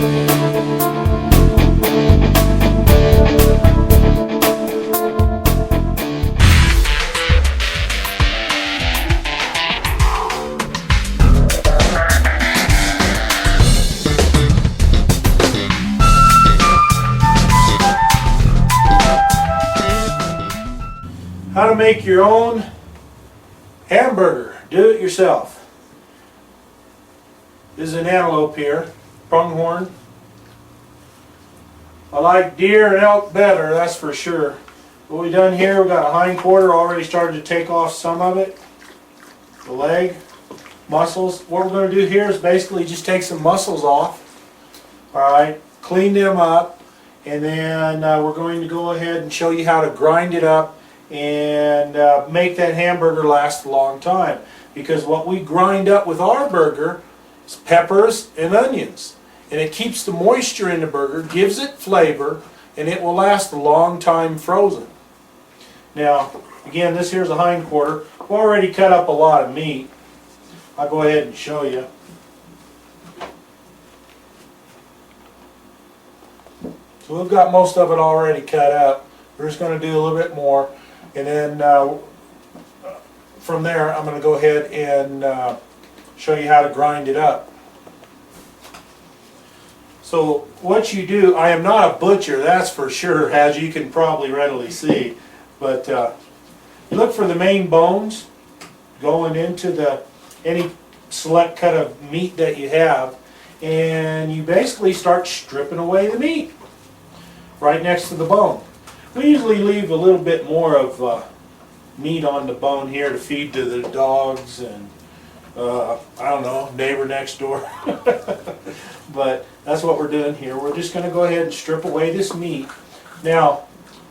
How to make your own hamburger. Do it yourself. This is an antelope here, pronghorn. I like deer and elk better, that's for sure. What we've done here, we've got a hind quarter, already started to take off some of it. The leg, muscles. What we're going to do here is basically just take some muscles off. Alright, clean them up, and then we're going to go ahead and show you how to grind it up and make that hamburger last a long time. Because what we grind up with our burger is peppers and onions. And it keeps the moisture in the burger, gives it flavor, and it will last a long time frozen. Now, again, this here's a hind quarter. We've already cut up a lot of meat. I'll go ahead and show you. So we've got most of it already cut up. We're just going to do a little bit more. And then from there, I'm going to go ahead and show you how to grind it up. So what you do, I am not a butcher, that's for sure, as you can probably readily see. But you look for the main bones going into any select cut of meat that you have, and you basically start stripping away the meat right next to the bone. We usually leave a little bit more of meat on the bone here to feed to the dogs and I don't know, neighbor next door. But that's what we're doing here. We're just going to go ahead and strip away this meat. Now,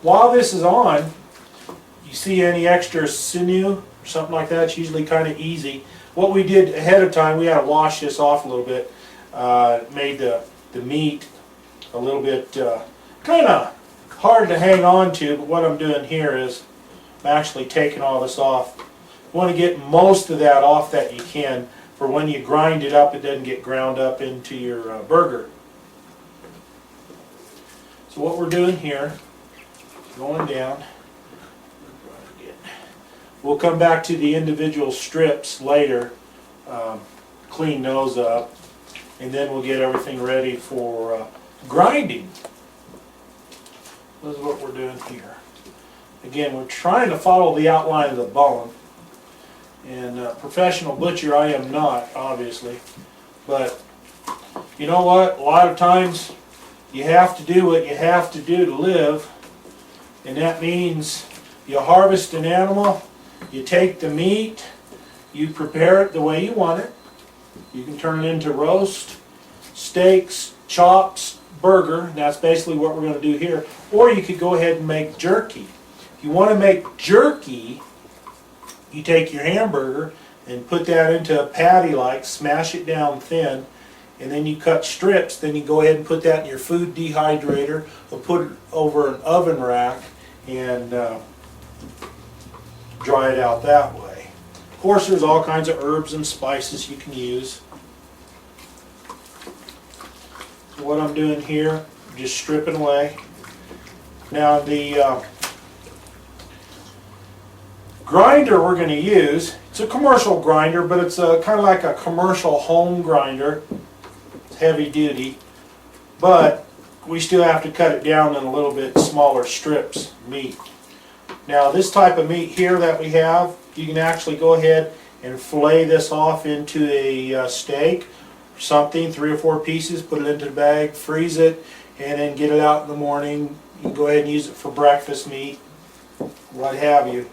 while this is on, you see any extra sinew or something like that, it's usually kind of easy. What we did ahead of time, we had to wash this off a little bit. Made the meat a little bit kind of hard to hang on to, but what I'm doing here is I'm actually taking all this off. You want to get most of that off that you can, for when you grind it up, it doesn't get ground up into your burger. So what we're doing here, going down, we'll come back to the individual strips later, clean those up, and then we'll get everything ready for grinding. This is what we're doing here. Again, we're trying to follow the outline of the bone. And professional butcher I am not, obviously. But you know what? A lot of times you have to do what you have to do to live. And that means you harvest an animal, you take the meat, you prepare it the way you want it. You can turn it into roast, steaks, chops, burger. And that's basically what we're going to do here. Or you could go ahead and make jerky. If you want to make jerky, you take your hamburger and put that into a patty like, smash it down thin, and then you cut strips. Then you go ahead and put that in your food dehydrator or put it over an oven rack and dry it out that way. Of course, there's all kinds of herbs and spices you can use. So what I'm doing here, just stripping away. Now the grinder we're going to use, it's a commercial grinder, but it's kind of like a commercial home grinder. It's heavy duty, but we still have to cut it down in a little bit smaller strips of meat. Now this type of meat here that we have, you can actually go ahead and fillet this off into a steak or something, 3 or 4 pieces, put it into the bag, freeze it, and then get it out in the morning. You can go ahead and use it for breakfast meat, what have you.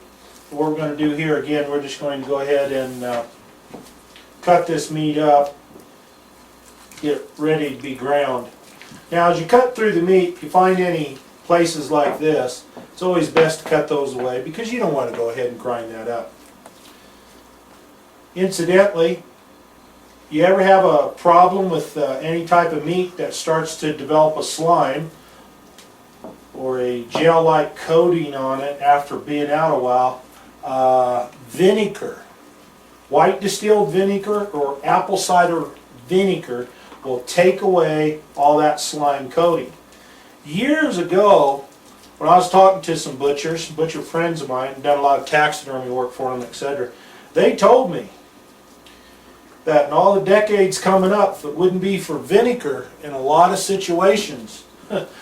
What we're going to do here, again, we're just going to go ahead and cut this meat up, get it ready to be ground. Now as you cut through the meat, if you find any places like this, it's always best to cut those away because you don't want to go ahead and grind that up. Incidentally, you ever have a problem with any type of meat that starts to develop a slime or a gel-like coating on it after being out a while, vinegar, white distilled vinegar or apple cider vinegar will take away all that slime coating. Years ago, when I was talking to some butcher friends of mine, done a lot of taxidermy work for them, etc., they told me that in all the decades coming up, if it wouldn't be for vinegar in a lot of situations,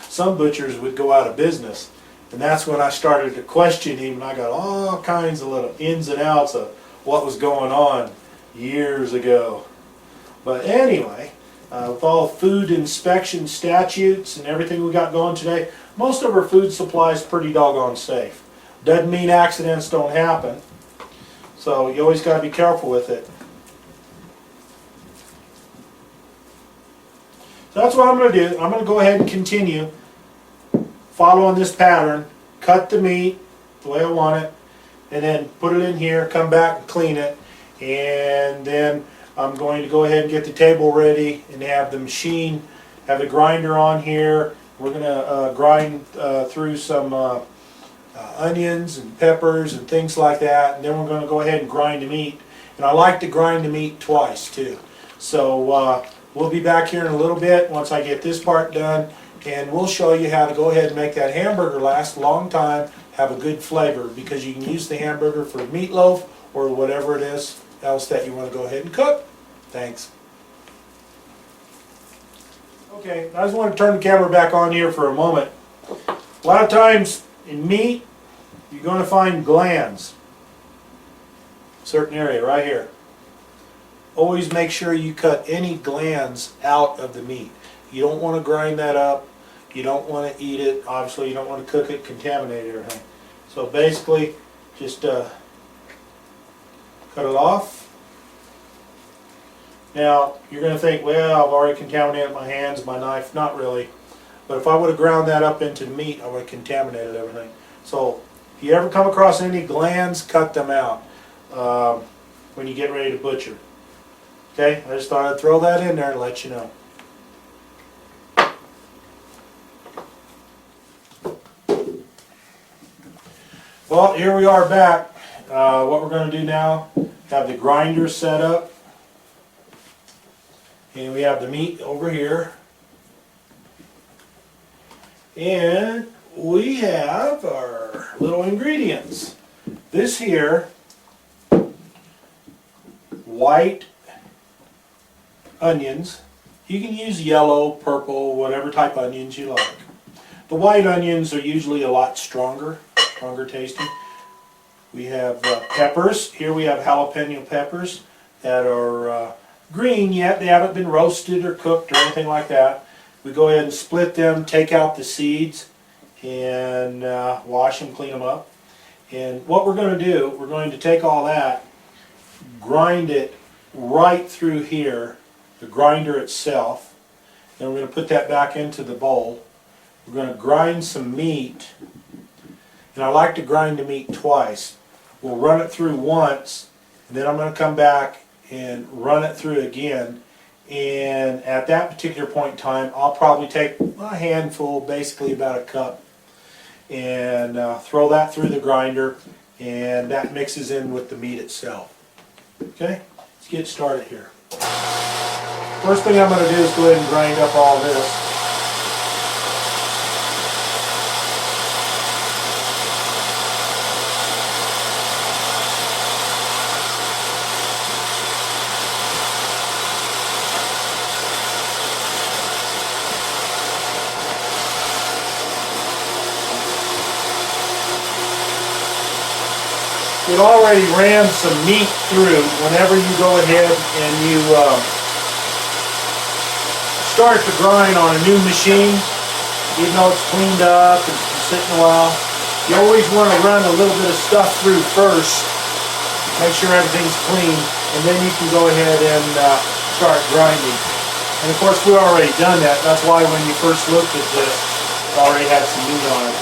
some butchers would go out of business. And that's when I started to question him, and I got all kinds of little ins and outs of what was going on years ago. But anyway, with all food inspection statutes and everything we got going today, most of our food supply is pretty doggone safe. Doesn't mean accidents don't happen, so you always got to be careful with it. So that's what I'm going to do. I'm going to go ahead and continue following this pattern, cut the meat the way I want it, and then put it in here, come back and clean it, and then I'm going to go ahead and get the table ready and have the machine, have the grinder on here. We're going to grind through some onions and peppers and things like that, and then we're going to go ahead and grind the meat. And I like to grind the meat twice too. So we'll be back here in a little bit once I get this part done, and we'll show you how to go ahead and make that hamburger last a long time, have a good flavor, because you can use the hamburger for meatloaf or whatever it is else that you want to go ahead and cook. Thanks. Okay, I just want to turn the camera back on here for a moment. A lot of times in meat, you're going to find glands. Certain area right here. Always make sure you cut any glands out of the meat. You don't want to grind that up. You don't want to eat it. Obviously, you don't want to cook it, contaminate everything. So basically, just cut it off. Now, you're going to think, well, I've already contaminated my hands, my knife. Not really. But if I would have ground that up into the meat, I would have contaminated everything. So, if you ever come across any glands, cut them out when you get ready to butcher. Okay, I just thought I'd throw that in there and let you know. Well, here we are back. What we're going to do now, have the grinder set up. And we have the meat over here. And we have our little ingredients. This here, white onions. You can use yellow, purple, whatever type of onions you like. The white onions are usually a lot stronger tasting. We have peppers. Here we have jalapeno peppers that are green yet. They haven't been roasted or cooked or anything like that. We go ahead and split them, take out the seeds, and wash them, clean them up. And what we're going to do, we're going to take all that, grind it right through here, the grinder itself. Then we're going to put that back into the bowl. We're going to grind some meat, and I like to grind the meat twice. We'll run it through once, and then I'm going to come back and run it through again. And at that particular point in time, I'll probably take a handful, basically about a cup, and throw that through the grinder, and that mixes in with the meat itself. Okay, let's get started here. First thing I'm going to do is go ahead and grind up all this. It already ran some meat through whenever you go ahead and you start to grind on a new machine, even though it's cleaned up and sitting a while. You always want to run a little bit of stuff through first, make sure everything's clean, and then you can go ahead and start grinding. And of course we've already done that. That's why when you first looked at this, it already had some meat on it.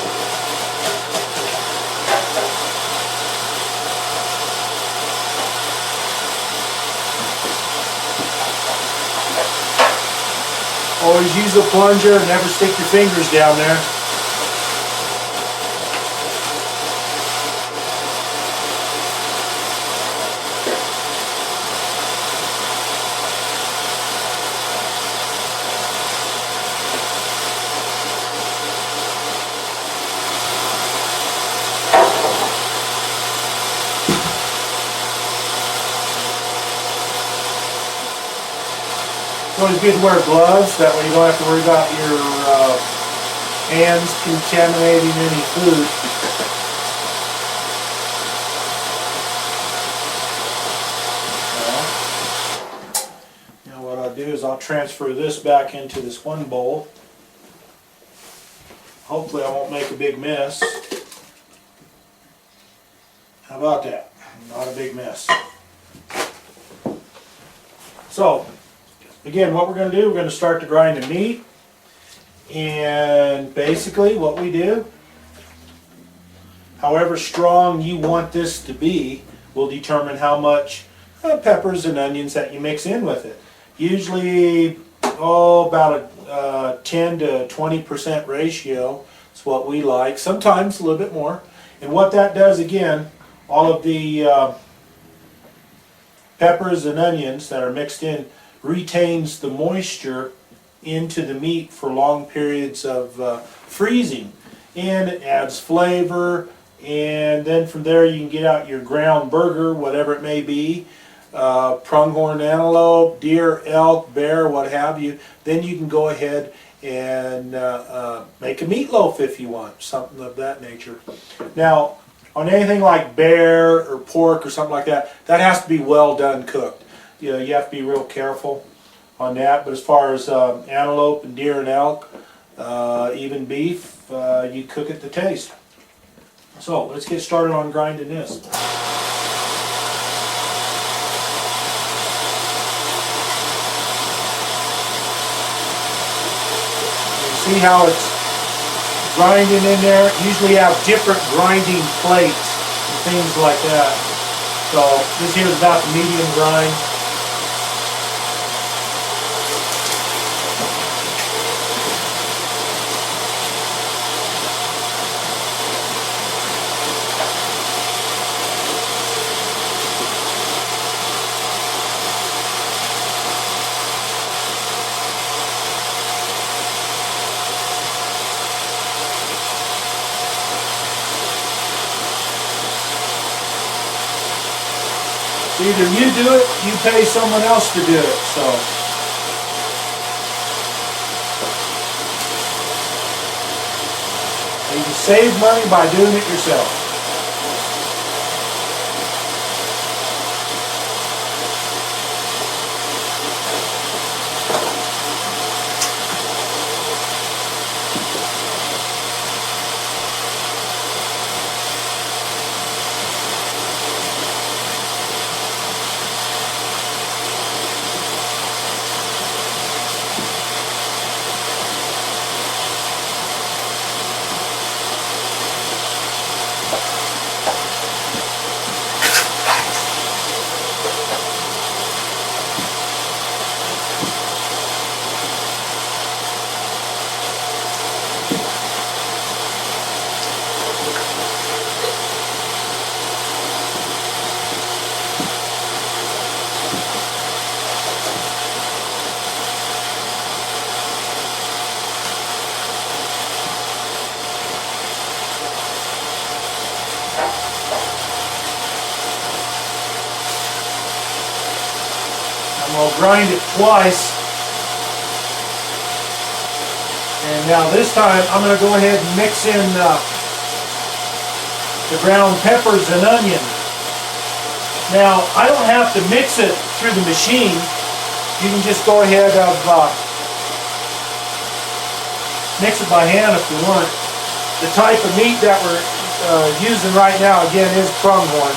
Always use a plunger, never stick your fingers down there. always good to wear gloves, that way you don't have to worry about your hands contaminating any food. Now what I'll do is I'll transfer this back into this one bowl. Hopefully I won't make a big mess. How about that? Not a big mess. So, again, what we're going to do, we're going to start to grind the meat. And basically what we do, however strong you want this to be, will determine how much peppers and onions that you mix in with it. Usually, about a 10 to 20% ratio is what we like. Sometimes a little bit more. And what that does, again, all of the peppers and onions that are mixed in retains the moisture into the meat for long periods of freezing, and it adds flavor. And then from there you can get out your ground burger, whatever it may be, pronghorn antelope, deer, elk, bear, what have you. Then you can go ahead and make a meatloaf if you want, something of that nature. Now, on anything like bear or pork or something like that, that has to be well done cooked. You know, you have to be real careful on that. But as far as antelope and deer and elk, even beef, you cook it to taste. So let's get started on grinding this. You see how it's grinding in there? Usually you have different grinding plates and things like that. So this here is about the medium grind. Either you do it, you pay someone else to do it. So you can save money by doing it yourself. I'll grind it twice. And now this time I'm going to go ahead and mix in the ground peppers and onion. Now I don't have to mix it through the machine. You can just go ahead and mix it by hand if you want. The type of meat that we're using right now, again, is pronghorn.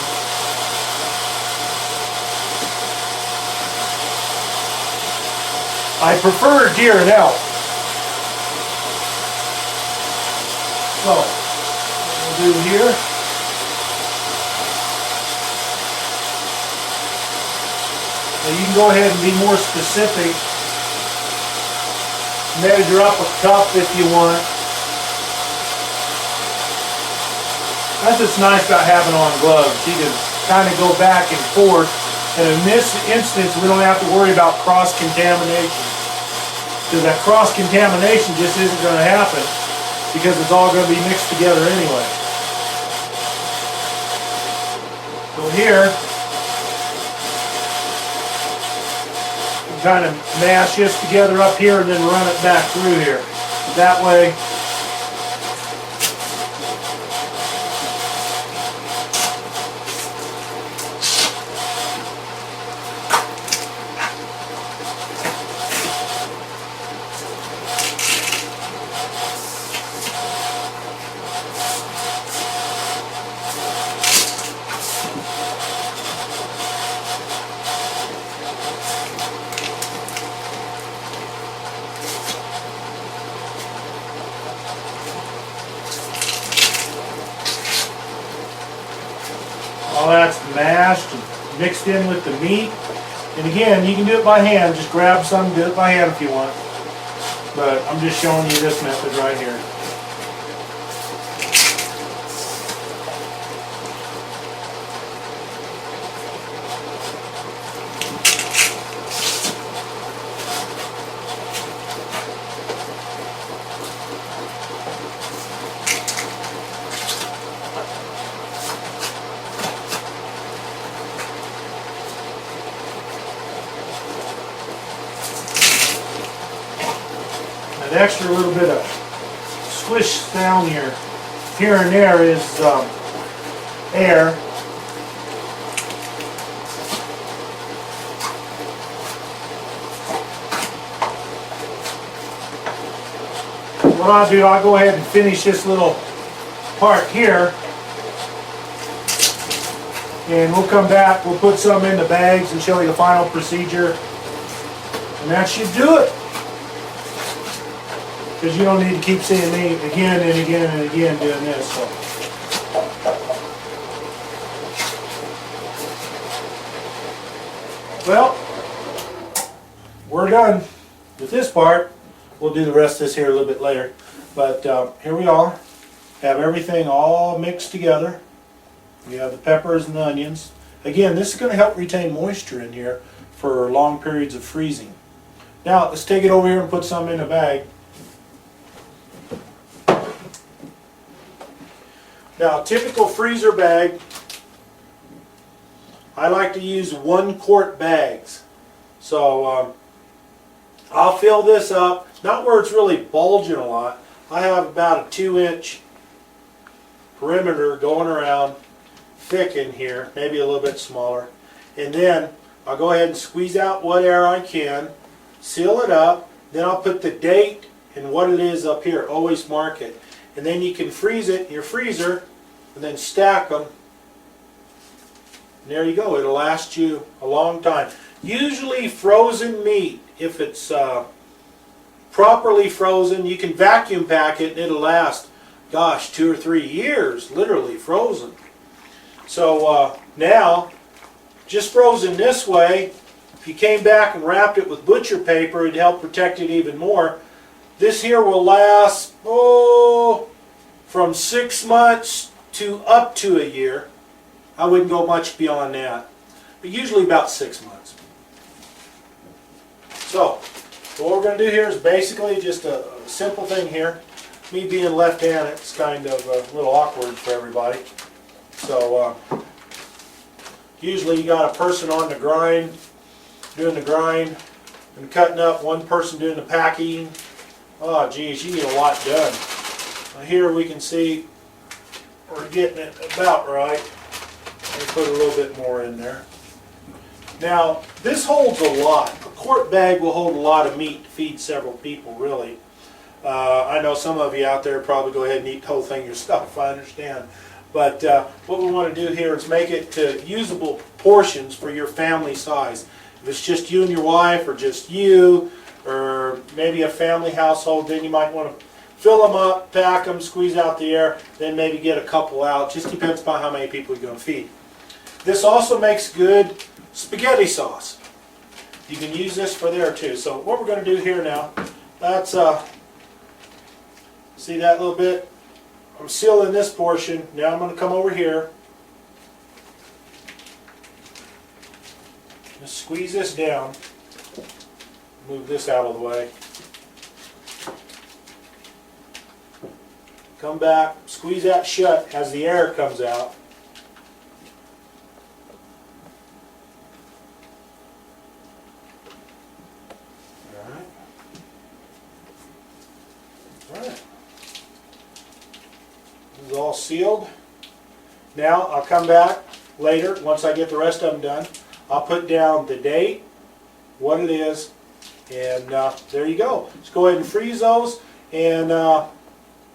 I prefer deer and elk. So, what we'll do here, now you can go ahead and be more specific. Measure up a cup if you want. That's what's nice about having on gloves. You can kind of go back and forth. And in this instance, we don't have to worry about cross-contamination. Because that cross-contamination just isn't going to happen because it's all going to be mixed together anyway. So here, kind of mash this together up here and then run it back through here. That way, all that's mashed and mixed in with the meat. And again, you can do it by hand. Just grab some, do it by hand if you want. But I'm just showing you this method right here. That extra little bit of squish sound here and there is air. What I'll do, I'll go ahead and finish this little part here, and we'll come back, we'll put some in the bags and show you the final procedure, and that should do it. Because you don't need to keep seeing me again and again and again doing this. So. Well, we're done with this part. We'll do the rest of this here a little bit later. But here we are. Have everything all mixed together. We have the peppers and the onions. Again, this is going to help retain moisture in here for long periods of freezing. Now, let's take it over here and put some in a bag. Now, typical freezer bag, I like to use 1-quart bags. So I'll fill this up, not where it's really bulging a lot. I have about a 2-inch perimeter going around, thick in here, maybe a little bit smaller. And then I'll go ahead and squeeze out what air I can, seal it up, then I'll put the date and what it is up here, always mark it. And then you can freeze it in your freezer and then stack them. And there you go, it'll last you a long time. Usually frozen meat, if it's properly frozen, you can vacuum pack it and it'll last, gosh, 2 or 3 years, literally frozen. So now, just frozen this way, if you came back and wrapped it with butcher paper, it'd help protect it even more. This here will last, from 6 months to up to a year. I wouldn't go much beyond that, but usually about 6 months. So, what we're going to do here is basically just a simple thing here. Me being left-handed, it's kind of a little awkward for everybody. So, usually you got a person on the grind, doing the grind and cutting up, one person doing the packing. Oh geez, you get a lot done. Now here we can see we're getting it about right. Let me put a little bit more in there. Now this holds a lot. A quart bag will hold a lot of meat to feed several people, really. I know some of you out there probably go ahead and eat the whole thing yourself, I understand. But what we want to do here is make it to usable portions for your family size. If it's just you and your wife, or just you, or maybe a family household, then you might want to fill them up, pack them, squeeze out the air, then maybe get a couple out. Just depends upon how many people you're going to feed. This also makes good spaghetti sauce. You can use this for there too. So what we're going to do here now, that's, see that little bit? I'm sealing this portion. Now I'm going to come over here. Just squeeze this down. Move this out of the way. Come back, squeeze that shut as the air comes out. Right. This is all sealed. Now I'll come back later, once I get the rest of them done. I'll put down the date, what it is, and there you go. Let's go ahead and freeze those, and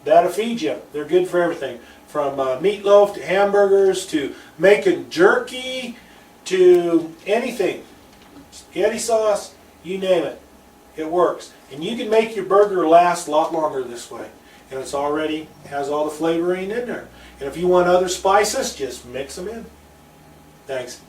that'll feed you. They're good for everything, from meatloaf to hamburgers to making jerky to anything. Spaghetti sauce, you name it. It works. And you can make your burger last a lot longer this way. And it's already has all the flavoring in there. And if you want other spices, just mix them in. Thanks.